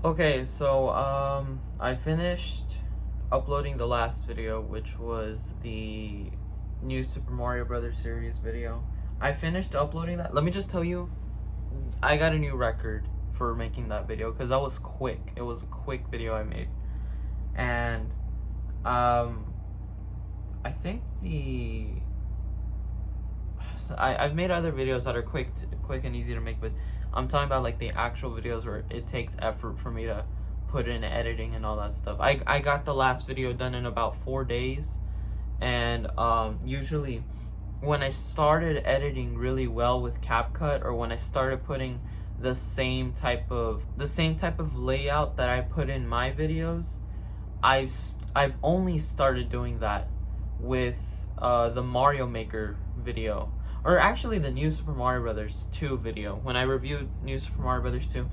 Okay, so I finished uploading the last video, which was the new Super Mario Brothers series video. I finished uploading that. Let me just tell you, I got a new record for making that video because that was quick. It was a quick video I made. And I think I've made other videos that are quick and easy to make, but I'm talking about like the actual videos where it takes effort for me to put in editing and all that stuff. I got the last video done in about 4 days, and usually when I started editing really well with CapCut, or when I started putting the same type of layout that I put in my videos, I've only started doing that with the Mario Maker video, or actually the new Super Mario Brothers 2 video. When I reviewed New Super Mario Brothers 2,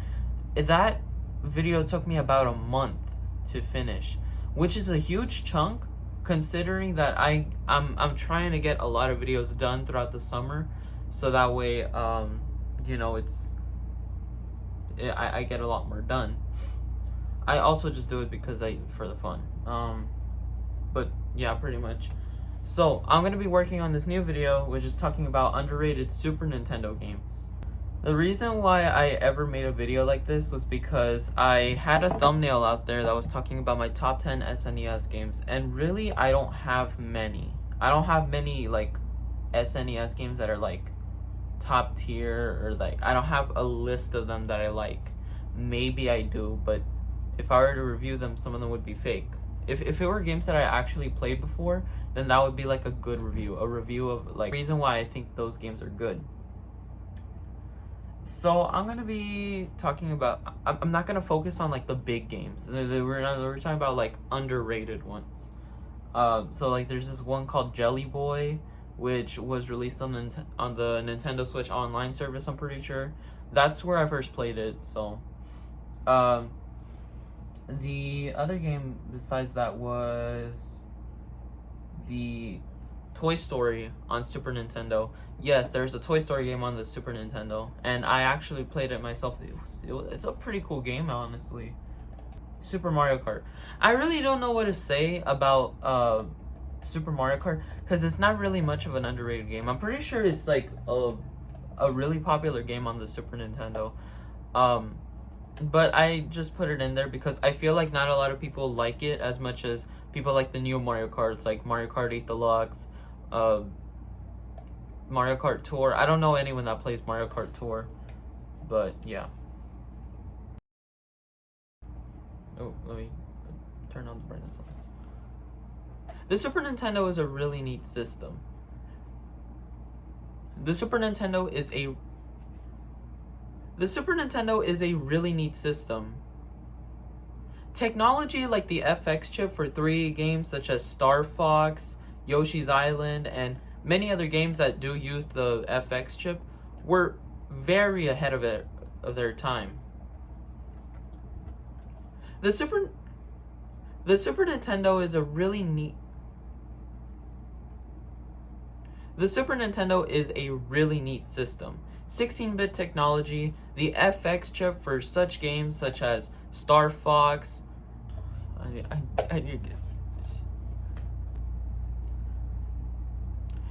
that video took me about a month to finish, which is a huge chunk considering that I'm trying to get a lot of videos done throughout the summer, so that way I get a lot more done. I also just do it because for the fun. But yeah, pretty much. So I'm gonna be working on this new video, which is talking about underrated Super Nintendo games. The reason why I ever made a video like this was because I had a thumbnail out there that was talking about my top 10 SNES games, and really I don't have many. I don't have many like SNES games that are like top tier, or like I don't have a list of them that I like. Maybe I do, but if I were to review them, some of them would be fake. If it were games that I actually played before, then that would be like a good review. A review of like reason why I think those games are good. So I'm gonna be talking about. I'm not gonna focus on like the big games. We're talking about like underrated ones. So like there's this one called Jelly Boy, which was released on the Nintendo Switch Online service. I'm pretty sure that's where I first played it. So, the other game besides that was the Toy Story on Super Nintendo. Yes, there's a Toy Story game on the Super Nintendo, and I actually played it myself. It's a pretty cool game, honestly. Super Mario Kart. I really don't know what to say about Super Mario Kart because it's not really much of an underrated game. I'm pretty sure it's like a really popular game on the Super Nintendo. But I just put it in there because I feel like not a lot of people like it as much as people like the new Mario Karts, like Mario Kart 8 Deluxe, Mario Kart Tour. I don't know anyone that plays Mario Kart Tour, but yeah. Oh, let me turn on the brightness on this. The Super Nintendo is a really neat system. The Super Nintendo is a really neat system. Technology like the FX chip for 3D games such as Star Fox, Yoshi's Island, and many other games that do use the FX chip were very ahead of their time. The Super Nintendo is a really neat The Super Nintendo is a really neat system. 16-bit technology, the FX chip for such games such as Star Fox.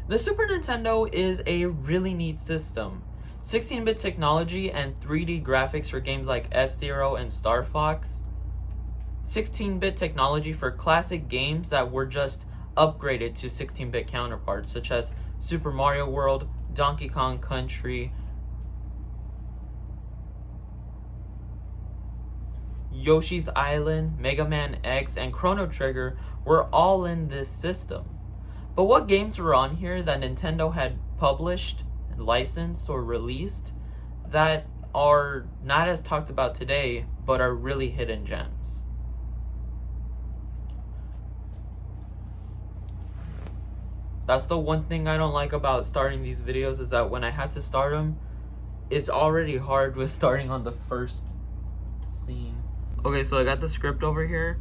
The Super Nintendo is a really neat system. 16-bit technology and 3D graphics for games like F-Zero and Star Fox. 16-bit technology for classic games that were just upgraded to 16-bit counterparts, such as Super Mario World, Donkey Kong Country, Yoshi's Island, Mega Man X, and Chrono Trigger were all in this system. But what games were on here that Nintendo had published, licensed, or released that are not as talked about today, but are really hidden gems? That's the one thing I don't like about starting these videos, is that when I had to start them, it's already hard with starting on the first scene. Okay, so I got the script over here.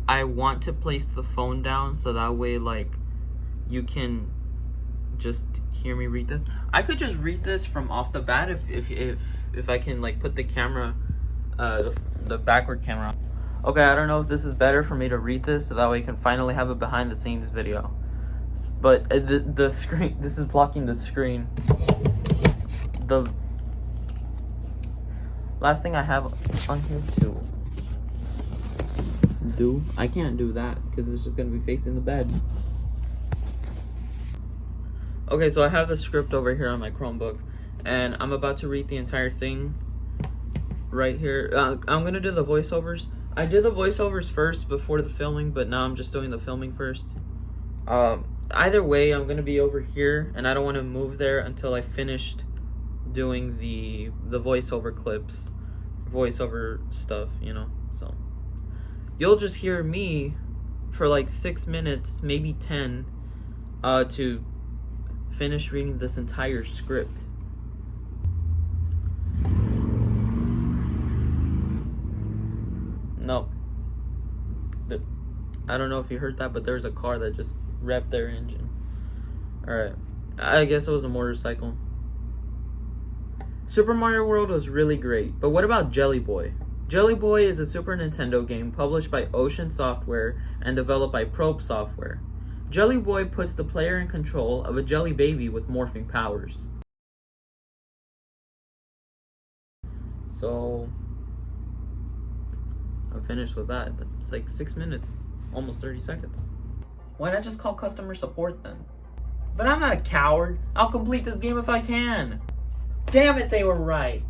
I want to place the phone down so that way, like, you can just hear me read this. I could just read this from off the bat if I can, like, put the camera the backward camera. Okay, I don't know if this is better for me to read this so that way you can finally have a behind the scenes video. But the screen, this is blocking the screen. The last thing I have on here to do, I can't do that because it's just gonna be facing the bed. Okay, so I have the script over here on my Chromebook, and I'm about to read the entire thing right here. I'm gonna do the voiceovers. I did the voiceovers first before the filming, but now I'm just doing the filming first. Either way, I'm gonna be over here, and I don't want to move there until I finished doing the voiceover clips, voiceover stuff, you know. So you'll just hear me for like 6 minutes, maybe 10, to finish reading this entire script. No. I don't know if you heard that, but there's a car that just revved their engine. Alright. I guess it was a motorcycle. Super Mario World was really great, but what about Jelly Boy? Jelly Boy is a Super Nintendo game published by Ocean Software and developed by Probe Software. Jelly Boy puts the player in control of a jelly baby with morphing powers. So I'm finished with that. It's like 6 minutes, almost 30 seconds. Why not just call customer support then? But I'm not a coward. I'll complete this game if I can. Damn it, they were right.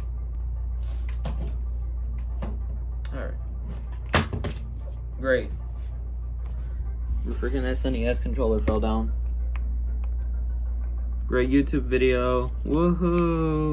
Alright. Great. The freaking SNES controller fell down. Great YouTube video. Woohoo!